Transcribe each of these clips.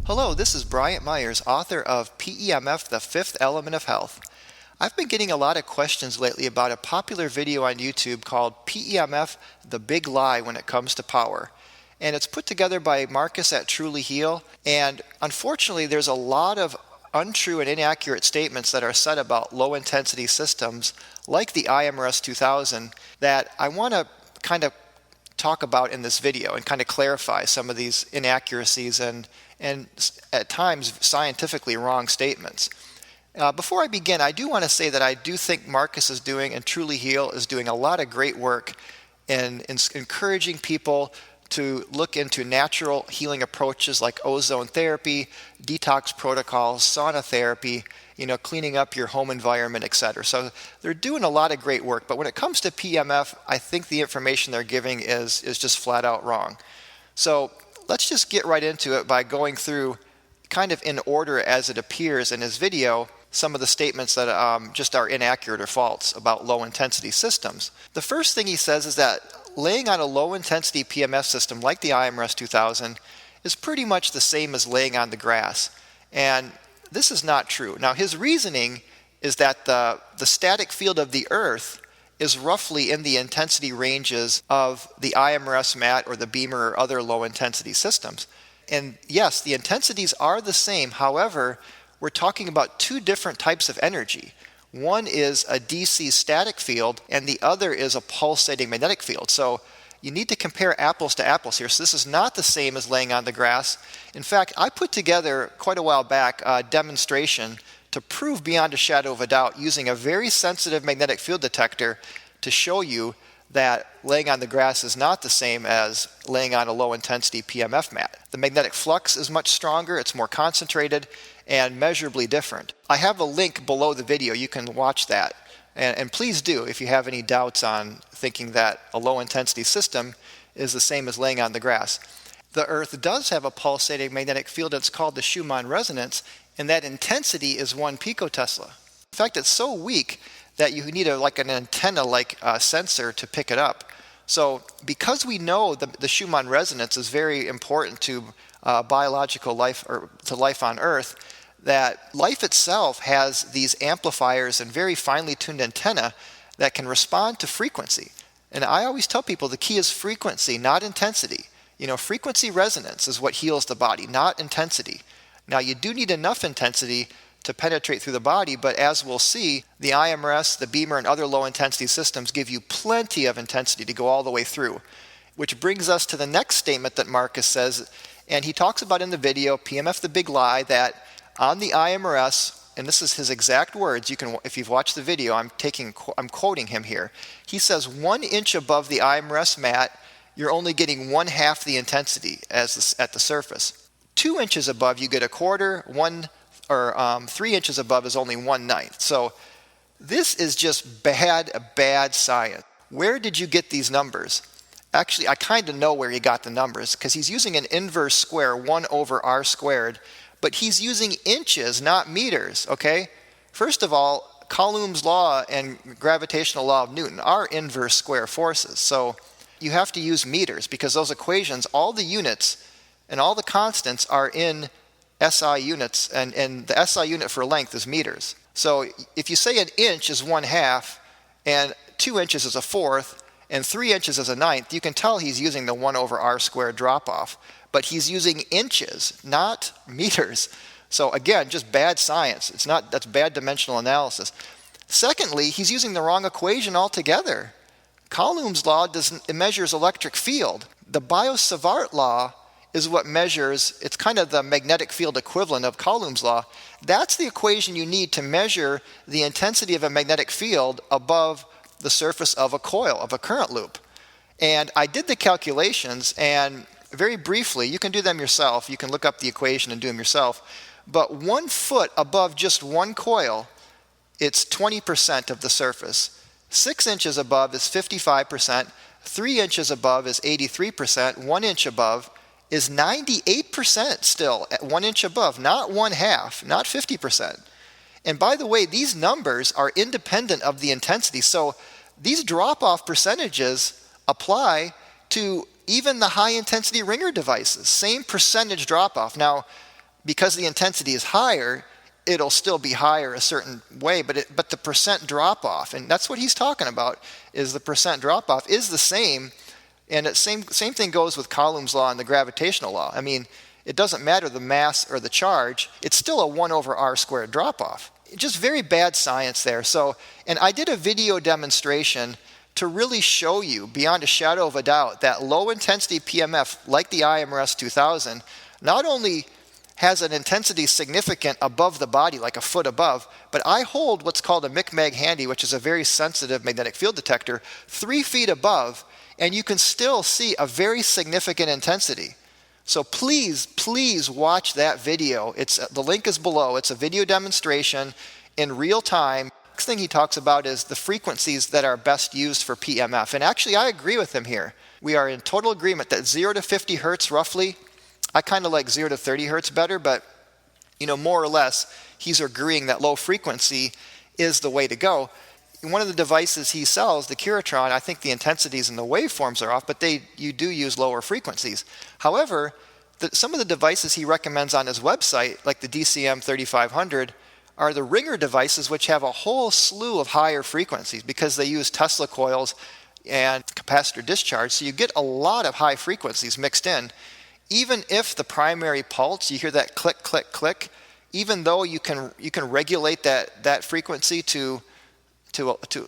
Hello, this is Bryant Myers, author of PEMF, The Fifth Element of Health. I've been getting a lot of questions lately about a popular video on YouTube called PEMF, The Big Lie When It Comes to Power. And it's put together by Marcus at Truly Heal. And unfortunately, there's a lot of untrue and inaccurate statements that are said about low-intensity systems like the IMRS 2000 that I want to kind of talk about in this video and kind of clarify some of these inaccuracies and at times scientifically wrong statements. Before I begin, I do want to say that I do think Marcus is doing, and Truly Heal is doing, a lot of great work in encouraging people to look into natural healing approaches like ozone therapy, detox protocols, sauna therapy, cleaning up your home environment, etc. So they're doing a lot of great work, but when it comes to PEMF, I think the information they're giving is just flat out wrong. So let's just get right into it by going through, kind of in order as it appears in his video, some of the statements that just are inaccurate or false about low-intensity systems. The first thing he says is that laying on a low-intensity PEMF system like the IMRS 2000 is pretty much the same as laying on the grass. And this is not true. Now, his reasoning is that the static field of the Earth is roughly in the intensity ranges of the IMRS mat or the Beamer or other low-intensity systems. And yes, the intensities are the same. However, we're talking about two different types of energy. One is a DC static field, and the other is a pulsating magnetic field. So you need to compare apples to apples here. So this is not the same as laying on the grass. In fact, I put together quite a while back a demonstration to prove beyond a shadow of a doubt using a very sensitive magnetic field detector to show you that laying on the grass is not the same as laying on a low-intensity PEMF mat. The magnetic flux is much stronger, it's more concentrated, and measurably different. I have a link below the video. You can watch that. And please do if you have any doubts on thinking that a low-intensity system is the same as laying on the grass. The Earth does have a pulsating magnetic field. It's called the Schumann resonance, and that intensity is 1 picotesla. In fact, it's so weak that you need an antenna-like sensor to pick it up. So because we know the Schumann resonance is very important to biological life, or to life on Earth, that life itself has these amplifiers and very finely tuned antenna that can respond to frequency. And I always tell people the key is frequency, not intensity. Frequency resonance is what heals the body, not intensity. Now, you do need enough intensity to penetrate through the body, but as we'll see, the IMRS, the Beamer, and other low-intensity systems give you plenty of intensity to go all the way through. Which brings us to the next statement that Marcus says, and he talks about in the video, PEMF, the Big Lie, that on the IMRS, and this is his exact words, if you've watched the video, I'm quoting him here. He says 1 inch above the IMRS mat, you're only getting 1/2 the intensity at the surface. 2 inches above, you get 1/4. 3 inches above is only 1/9. So this is just bad science. Where did you get these numbers? Actually, I kind of know where he got the numbers because he's using an inverse square, 1/r², but he's using inches, not meters, okay? First of all, Coulomb's law and gravitational law of Newton are inverse square forces. So you have to use meters because those equations, all the units and all the constants are in SI units, and the SI unit for length is meters. So if you say an inch is 1/2, and 2 inches is 1/4, and 3 inches is 1/9, you can tell he's using the 1/r² drop-off. But he's using inches, not meters. So again, just bad science. That's bad dimensional analysis. Secondly, he's using the wrong equation altogether. Coulomb's law measures electric field. The Biot-Savart law is what measures, it's kind of the magnetic field equivalent of Coulomb's law. That's the equation you need to measure the intensity of a magnetic field above the surface of a coil, of a current loop. And I did the calculations, and very briefly, you can do them yourself. You can look up the equation and do them yourself. But 1 foot above just one coil, it's 20% of the surface. 6 inches above is 55%. 3 inches above is 83%. 1 inch above is 98% still at 1 inch above, not 1/2, not 50%. And by the way, these numbers are independent of the intensity. So these drop-off percentages apply to even the high-intensity ringer devices. Same percentage drop-off. Now, because the intensity is higher, it'll still be higher a certain way, but the percent drop off, and that's what he's talking about, is the percent drop off is the same. And the same thing goes with Coulomb's law and the gravitational law. I mean, it doesn't matter the mass or the charge, it's still a 1 over r squared drop off. Just very bad science there. So, and I did a video demonstration to really show you beyond a shadow of a doubt that low intensity PMF, like the IMRS 2000, not only has an intensity significant above the body, like a foot above, but I hold what's called a MICMAG handy, which is a very sensitive magnetic field detector, 3 feet above, and you can still see a very significant intensity. So please, please watch that video. The link is below. It's a video demonstration in real time. Next thing he talks about is the frequencies that are best used for PMF. And actually, I agree with him here. We are in total agreement that 0 to 50 hertz roughly. I kind of like 0 to 30 hertz better, but more or less, he's agreeing that low frequency is the way to go. One of the devices he sells, the Curatron, I think the intensities and the waveforms are off, but you do use lower frequencies. However, some of the devices he recommends on his website, like the DCM 3500, are the ringer devices, which have a whole slew of higher frequencies because they use Tesla coils and capacitor discharge. So you get a lot of high frequencies mixed in. Even if the primary pulse, you hear that click, click, click, even though you can regulate that frequency to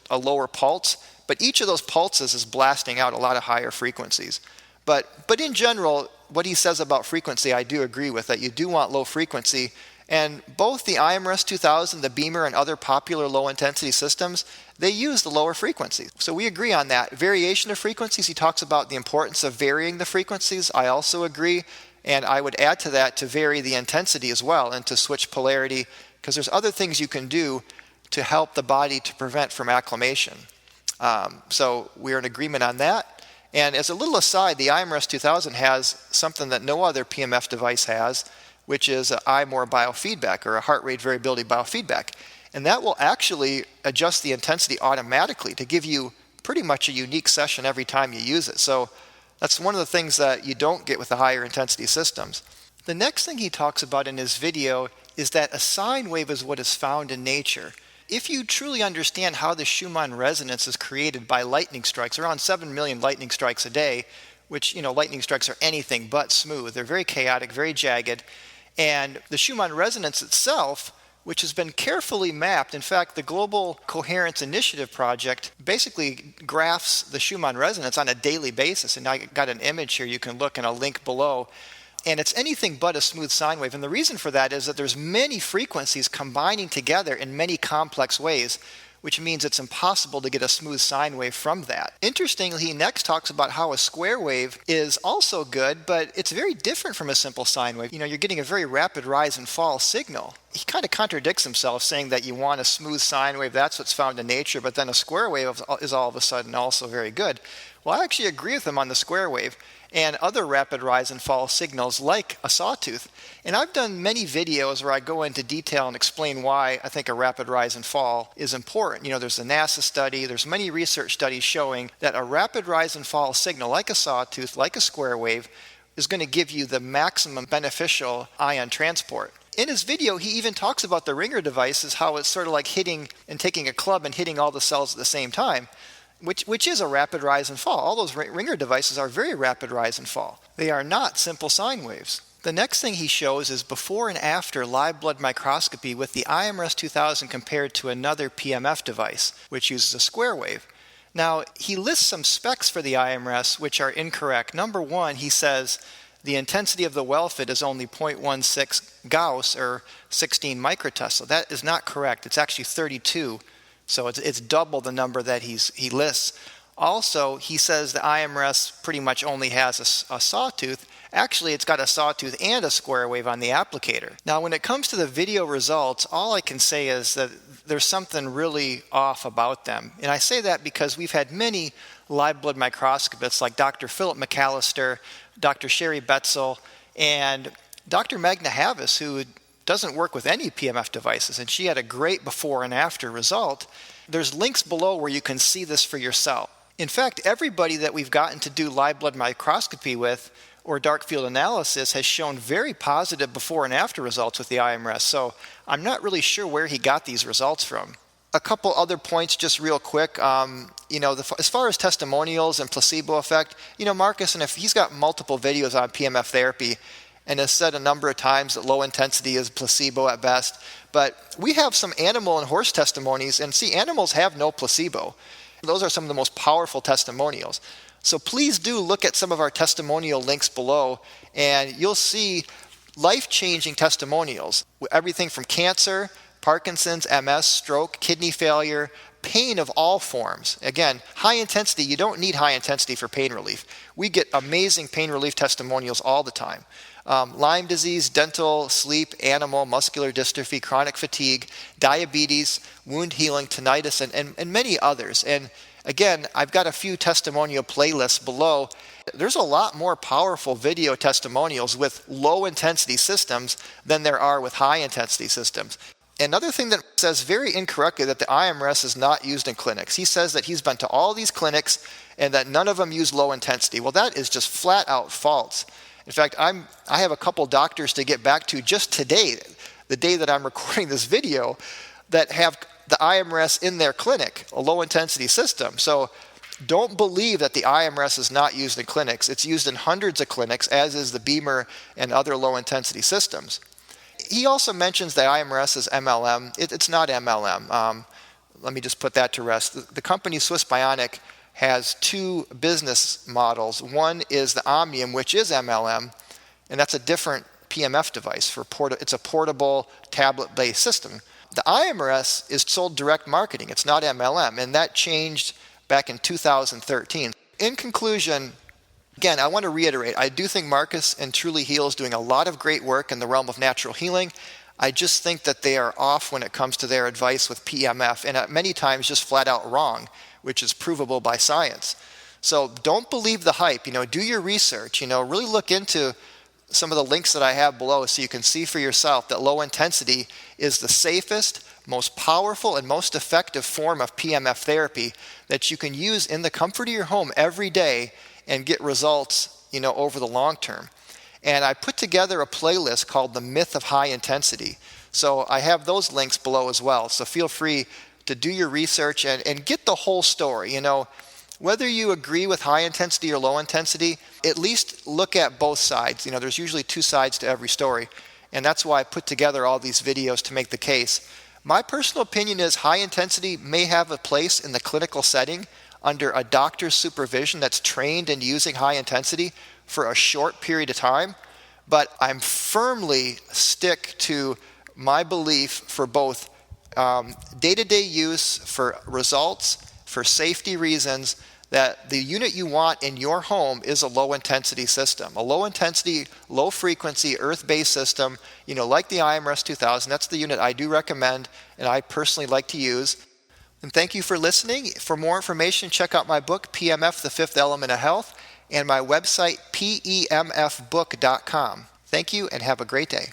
a lower pulse, but each of those pulses is blasting out a lot of higher frequencies. But in general, what he says about frequency, I do agree with, that you do want low frequency. And both the IMRS 2000, the Beamer, and other popular low-intensity systems, they use the lower frequencies. So we agree on that. Variation of frequencies, he talks about the importance of varying the frequencies. I also agree, and I would add to that to vary the intensity as well and to switch polarity, because there's other things you can do to help the body to prevent from acclimation. So we're in agreement on that. And as a little aside, the IMRS 2000 has something that no other PMF device has, which is an iMORE biofeedback, or a heart rate variability biofeedback. And that will actually adjust the intensity automatically to give you pretty much a unique session every time you use it. So that's one of the things that you don't get with the higher intensity systems. The next thing he talks about in his video is that a sine wave is what is found in nature. If you truly understand how the Schumann resonance is created by lightning strikes, around 7 million lightning strikes a day, which, lightning strikes are anything but smooth. They're very chaotic, very jagged. And the Schumann resonance itself, which has been carefully mapped, in fact, the Global Coherence Initiative project basically graphs the Schumann resonance on a daily basis. And I got an image here you can look in a link below. And it's anything but a smooth sine wave. And the reason for that is that there's many frequencies combining together in many complex ways, which means it's impossible to get a smooth sine wave from that. Interestingly, he next talks about how a square wave is also good, but it's very different from a simple sine wave. You're getting a very rapid rise and fall signal. He kind of contradicts himself, saying that you want a smooth sine wave, that's what's found in nature, but then a square wave is all of a sudden also very good. Well, I actually agree with him on the square wave and other rapid rise and fall signals like a sawtooth. And I've done many videos where I go into detail and explain why I think a rapid rise and fall is important. There's a NASA study, there's many research studies showing that a rapid rise and fall signal like a sawtooth, like a square wave, is going to give you the maximum beneficial ion transport. In his video, he even talks about the ringer devices, how it's sort of like hitting and taking a club and hitting all the cells at the same time. Which is a rapid rise and fall. All those ringer devices are very rapid rise and fall. They are not simple sine waves. The next thing he shows is before and after live blood microscopy with the IMRS 2000 compared to another PMF device, which uses a square wave. Now, he lists some specs for the IMRS which are incorrect. Number one, he says the intensity of the well fit is only 0.16 Gauss, or 16 microtesla. That is not correct. It's actually 32. So it's double the number that he lists. Also, he says the IMRS pretty much only has a sawtooth. Actually, it's got a sawtooth and a square wave on the applicator. Now, when it comes to the video results, all I can say is that there's something really off about them. And I say that because we've had many live blood microscopists like Dr. Philip McAllister, Dr. Sherry Betzel, and Dr. Magna Havis, who doesn't work with any PMF devices, and she had a great before and after result. There's links below where you can see this for yourself. In fact, everybody that we've gotten to do live blood microscopy with, or dark field analysis has shown very positive before and after results with the IMRS. So I'm not really sure where he got these results from. A couple other points just real quick. As far as testimonials and placebo effect, Marcus, and if he's got multiple videos on PEMF therapy and has said a number of times that low intensity is placebo at best, but we have some animal and horse testimonies, and see, animals have no placebo. Those are some of the most powerful testimonials. So please do look at some of our testimonial links below, and you'll see life-changing testimonials. Everything from cancer, Parkinson's, MS, stroke, kidney failure, pain of all forms. Again, high intensity, you don't need high intensity for pain relief. We get amazing pain relief testimonials all the time. Lyme disease, dental, sleep, animal, muscular dystrophy, chronic fatigue, diabetes, wound healing, tinnitus, and many others. And again, I've got a few testimonial playlists below. There's a lot more powerful video testimonials with low intensity systems than there are with high intensity systems. Another thing that says very incorrectly that the IMRS is not used in clinics. He says that he's been to all these clinics and that none of them use low intensity. Well, that is just flat out false. In fact, I have a couple doctors to get back to just today, the day that I'm recording this video, that have the IMRS in their clinic, a low intensity system. So don't believe that the IMRS is not used in clinics. It's used in hundreds of clinics, as is the Beamer and other low intensity systems. He also mentions the IMRS as MLM. It's not MLM. Let me just put that to rest. The company Swiss Bionic has two business models. One is the Omnium, which is MLM, and that's a different PEMF device. It's a portable tablet-based system. The IMRS is sold direct marketing. It's not MLM, and that changed back in 2013. In conclusion, again, I want to reiterate, I do think Marcus and Truly Heal is doing a lot of great work in the realm of natural healing. I just think that they are off when it comes to their advice with PEMF, and at many times just flat out wrong, which is provable by science. So don't believe the hype. Do your research. Really look into some of the links that I have below so you can see for yourself that low intensity is the safest, most powerful, and most effective form of PEMF therapy that you can use in the comfort of your home every day and get results, over the long term. And I put together a playlist called The Myth of High Intensity. So I have those links below as well. So feel free to do your research and get the whole story. Whether you agree with high intensity or low intensity, at least look at both sides. There's usually two sides to every story. And that's why I put together all these videos to make the case. My personal opinion is high intensity may have a place in the clinical setting under a doctor's supervision that's trained in using high intensity for a short period of time, but I'm firmly stick to my belief for both day-to-day use, for results, for safety reasons, that the unit you want in your home is a low-intensity system. A low-intensity, low-frequency, earth-based system, like the IMRS 2000. That's the unit I do recommend and I personally like to use. And thank you for listening. For more information, check out my book, PEMF, The Fifth Element of Health, and my website, PEMFbook.com. Thank you and have a great day.